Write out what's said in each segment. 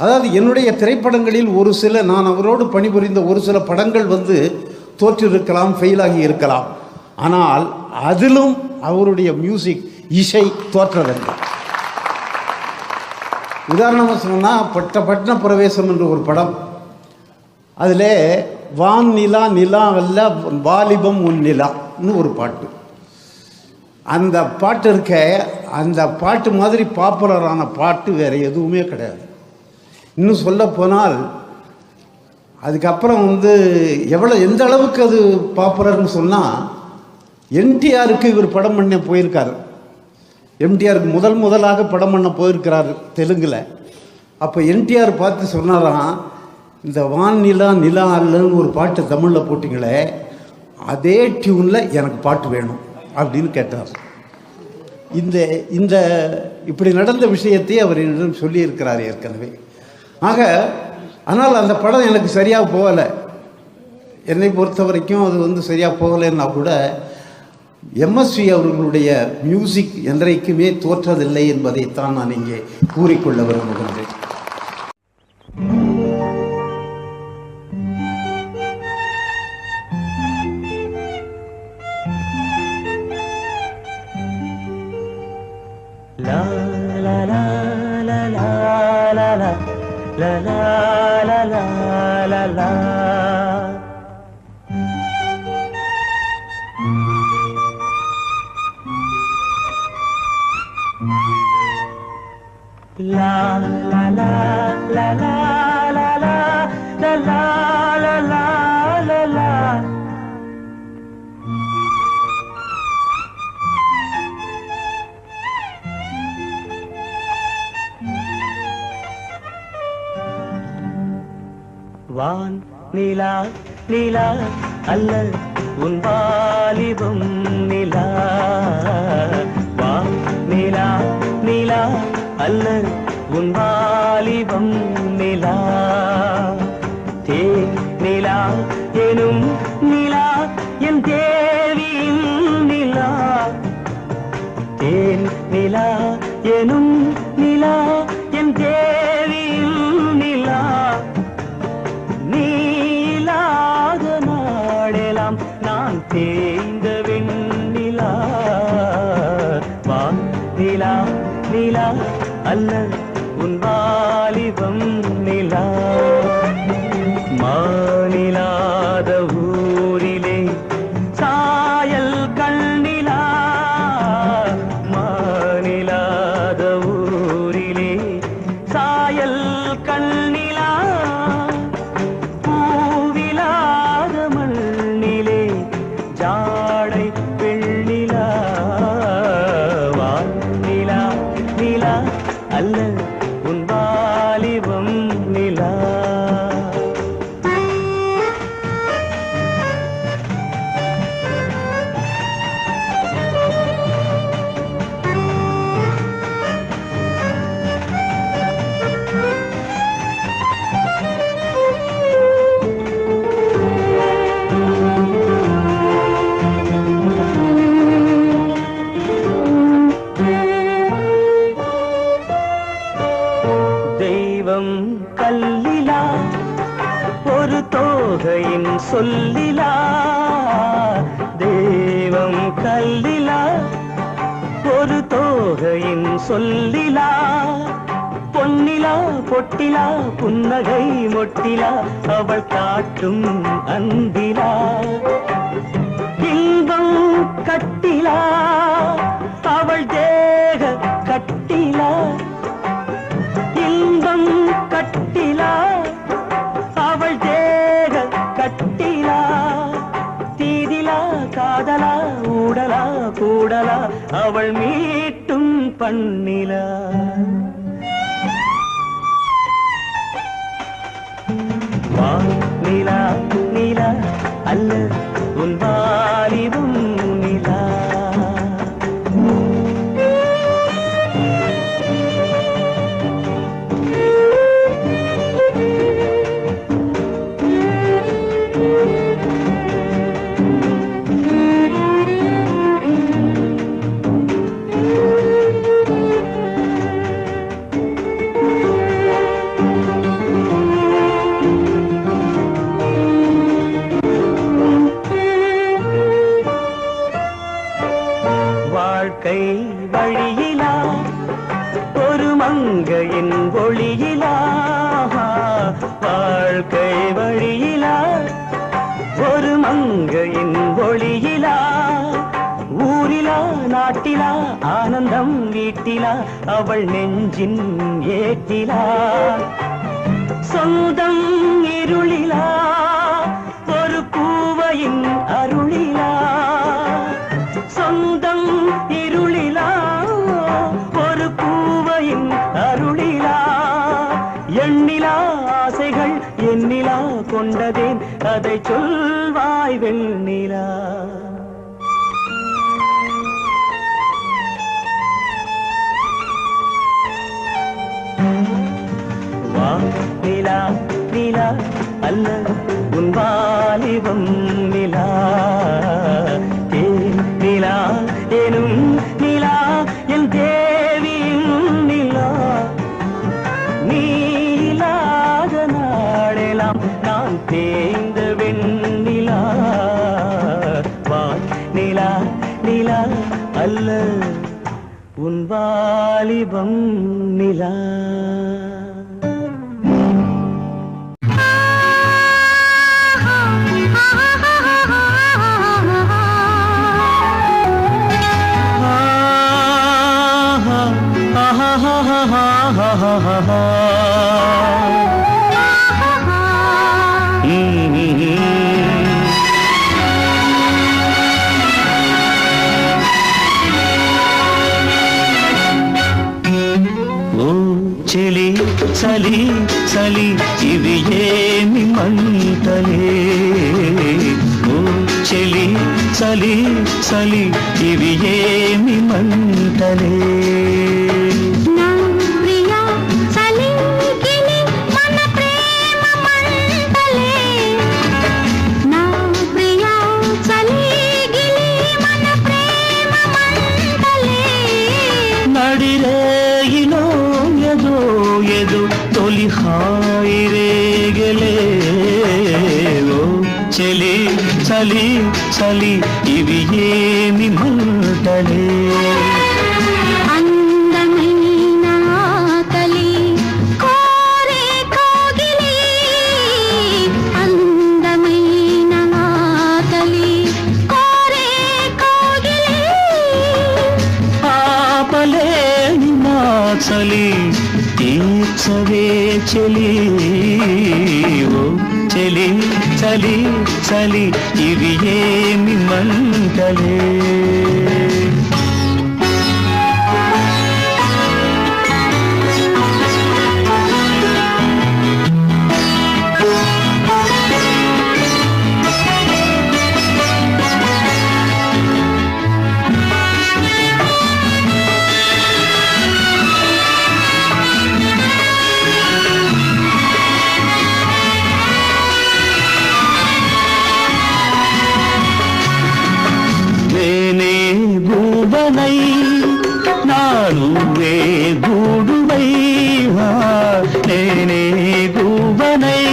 அதாவது என்னுடைய திரைப்படங்களில் ஒரு சில நான் அவரோடு பணிபுரிந்த ஒரு சில படங்கள் தோற்றிருக்கலாம், ஃபெயிலாகி இருக்கலாம். ஆனால் அதிலும் அவருடைய மியூசிக் இசை தோற்றதில்லை. உதாரணமாக சொன்னால் பட்டண பிரவேசம் என்ற ஒரு படம், அதில் வான் நிலா நிலா அல்ல வாலிபம் உன் நிலான்னு ஒரு பாட்டு. அந்த பாட்டு இருக்க, அந்த பாட்டு மாதிரி பாப்புலரான பாட்டு வேறு எதுவுமே கிடையாது. இன்னும் சொல்ல போனால் அதுக்கப்புறம் எந்த அளவுக்கு அது பாப்புலர்னு சொன்னால், என்டிஆருக்கு இவர் படம் பண்ண போயிருக்காரு. எம்டிஆருக்கு முதலாக படம் பண்ண போயிருக்கிறார் தெலுங்கில். அப்போ என்டிஆர் பார்த்து சொன்னாராம், இந்த வான் நிலா நிலா அல்லன்னு ஒரு பாட்டு தமிழில் போட்டிங்களே, அதே டியூனில் எனக்கு பாட்டு வேணும் அப்படின்னு கேட்டார். இந்த இப்படி நடந்த விஷயத்தை அவர் என்னிடம் சொல்லியிருக்கிறார் ஏற்கனவே. ஆனால் அந்த படம் எனக்கு சரியாக போகலை. என்னை பொறுத்த வரைக்கும் அது சரியாக போகலைன்னா கூட எம்எஸ்வி அவர்களுடைய மியூசிக் என்றைக்குமே தோற்றதில்லை என்பதைத்தான் நான் இங்கே கூறிக்கொள்ள விரும்புகின்றேன். La la la la la la la la la la la la la. La la la la la la la la la la la la. வான் நிலா நிலா அல்ல உன் வாலிபம் நிலா. வான் நிலா நிலா அல்ல உன் வாலிபம் நிலா. தேன் நிலா எனும் நிலா என் தேவியின் நிலா. தேன் நிலா எனும் நிலா என் தேவியின் நிலா. நீலாத நாடெல்லாம் நான் தேய்ந்த வெண்ணிலா. வான் நிலா நிலா அல்ல உன் வாலிபம் நிலா. மாநிலாத ஊரிலே சாயல் கண்ணிலா. மாநிலாத ஊரிலே சாயல் கண்ணிலா. பூவிலாத மண்ணிலே ஜாடை பெண்ணிலா. வான் நிலா நிலா அல்ல உன் வாலிபம் நிலா. தெய்வம் கல்லிலா ஒரு தோகையின் சொல்லிலா. தெய்வம் கல்லிலா ஒரு தோகையின் சொல்லிலா. பொன்னிலா பொட்டிலா புன்னகை மொட்டிலா அவள் காட்டும் அன்பிலா. இன்பம் கட்டிலா அவள் தேக கட்டிலா. இன்பம் கட்டிலா அவள் தேக கட்டிலா. தீதிலா காதலா ஊடலா கூடலா அவள் மீட்டும் பண்ணிலா. வான் நிலா நிலா அல்ல உன் வாலிபம் நிலா. வழியிலா வாழ்க்கை வழியிலா ஒரு மங்கையின் ஒளியிலா ஊரிலா நாட்டிலா ஆனந்தம் வீட்டிலா அவள் நெஞ்சின் ஏட்டிலா சொந்தம் இருளிலா ஒரு பூவையின் அருளிலா சொந்தம் இருளிலா ஒரு பூவையின் அருளிலா எண்ணிலா ஆசைகள் எண்ணிலா கொண்டதேன் அதை சொல்வாய் வெண்ணிலா நிலா நிலா அல்ல உன் வாலிபம் நிலா நிலா எனும் நிலா என் தேவியின் நிலா நீ இல்லாத நாளெல்லாம் நான் தேய்ந்த வெண்ணிலா நிலா நிலா அல்ல உன் வாலிபம் நிலா చలి చలి చలి ఇవి ఏమి మంటలే ఓ చలి చలి చలి ఇవి ఏమి మంటలే తొలి హాయి రేగలే ఓ చలి చలి చలి ఇవి ఏమి మంటలే అందమైన కలి కోరే కోగిలి అందమైన కలి కోరే కోగిలి ఆపలేని నా చలి తీర్చవే చలి ఓ చలి చలి చలి ఇవి ఏమి మంటలే நானுவே கூடுவை నేనే గూబనై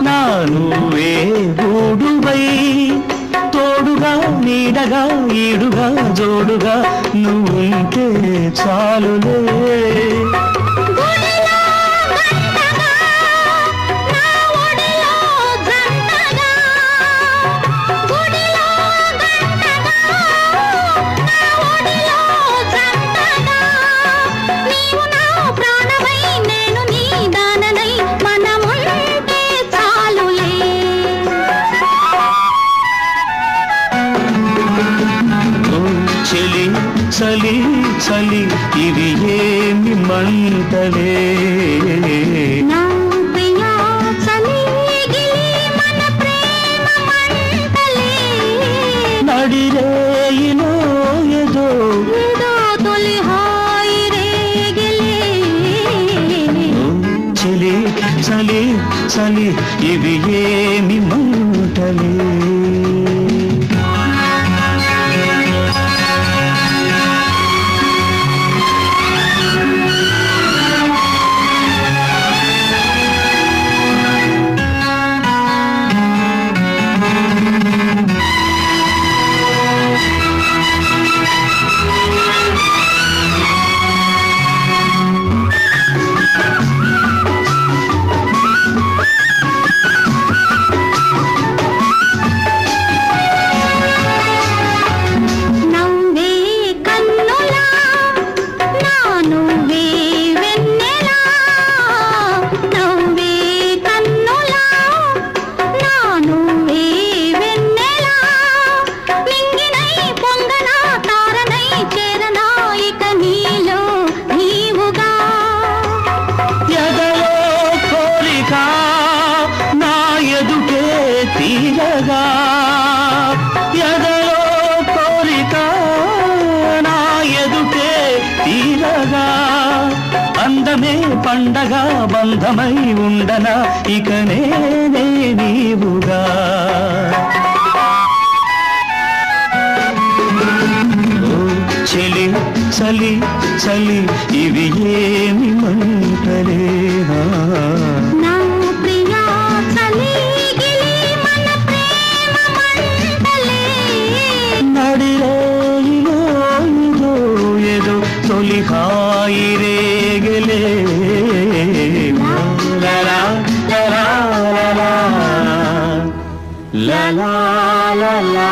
నానువే గూడువై తోడుగా నీడగా ఈడుగా జోడుగా నువ్వుంటే చాలులే చలి చలి ఇవి ఏమి మంటలే నా ప్రియా చలి గిలి మన ప్రేమ మంటలే నడిరేయిలో ఏదో ఏదో తొలి హాయి రేగిలే చలి చలి చలి ఇవి ఏమి మంటలే బంధమై ఉండనా ఇక నేనే నీవుగా. ఓ చెలి చలి చలి ఇవి ఏమి మంటలే. నా ప్రియా చలిగిలి మన ప్రేమ మంటలే. నడిరేయిలో ఏదో ఏదో తొలి హాయి రేగలే. లలా లలా లలా లలా లలా